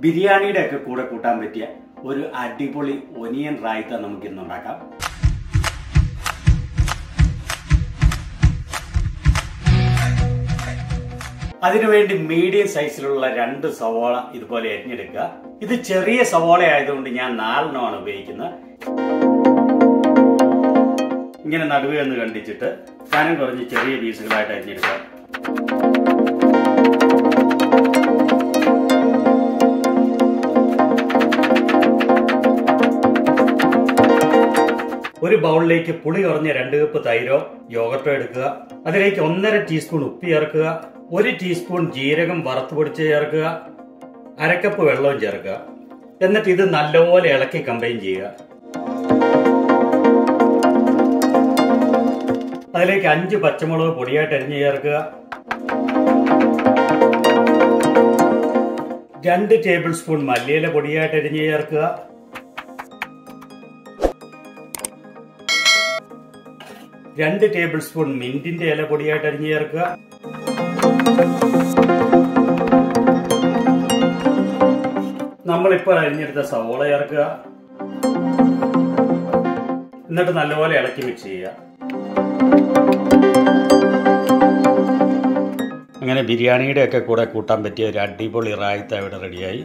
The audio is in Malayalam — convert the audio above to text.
ബിരിയാണിയുടെ ഒക്കെ കൂടെ കൂട്ടാൻ പറ്റിയ ഒരു അടിപൊളി ഒനിയൻ റായ്ത്ത നമുക്ക് ഇന്ന് ഉണ്ടാക്കാം. അതിനുവേണ്ടി മീഡിയം സൈസിലുള്ള 2 സവോള ഇതുപോലെ അരിഞ്ഞെടുക്കുക. ഇത് ചെറിയ സവോള ആയതുകൊണ്ട് ഞാൻ 4 ഉപയോഗിക്കുന്നത്. ഇങ്ങനെ നടുവേ ഒന്ന് കണ്ടിച്ചിട്ട് കനം കുറഞ്ഞ് ചെറിയ പീസുകളായിട്ട് അരിഞ്ഞെടുക്കുക. ഒരു ബൗളിലേക്ക് പുളി കുറഞ്ഞ 2 കപ്പ് തൈരോ യോഗർട്ടോ എടുക്കുക. അതിലേക്ക് 1.5 ടീസ്പൂൺ ഉപ്പ് ചേർക്കുക. 1 ടീസ്പൂൺ ജീരകം വറുത്ത് പൊടിച്ച് ചേർക്കുക. 1/2 കപ്പ് വെള്ളവും ചേർക്കുക. എന്നിട്ട് ഇത് നല്ലപോലെ ഇളക്കി കമ്പൈൻ ചെയ്യുക. അതിലേക്ക് 5 പച്ചമുളക് പൊടിയായിട്ട് അരിഞ്ഞ് ചേർക്കുക. 2 ടേബിൾ സ്പൂൺ മല്ലിയില പൊടിയായിട്ട് അരിഞ്ഞ് ചേർക്കുക. 2 ടേബിൾ സ്പൂൺ മിന്റിന്റെ ഇല പൊടിയായിട്ട് അരിഞ്ഞ് ചേർക്കുക. നമ്മളിപ്പോൾ അരിഞ്ഞെടുത്ത സവോള ചേർക്കുക. എന്നിട്ട് നല്ലപോലെ ഇളക്കി മിക്സ് ചെയ്യുക. അങ്ങനെ ബിരിയാണിയുടെ ഒക്കെ കൂടെ കൂട്ടാൻ പറ്റിയ ഒരു അടിപൊളി റായ്ത്ത ഇവിടെ റെഡിയായി.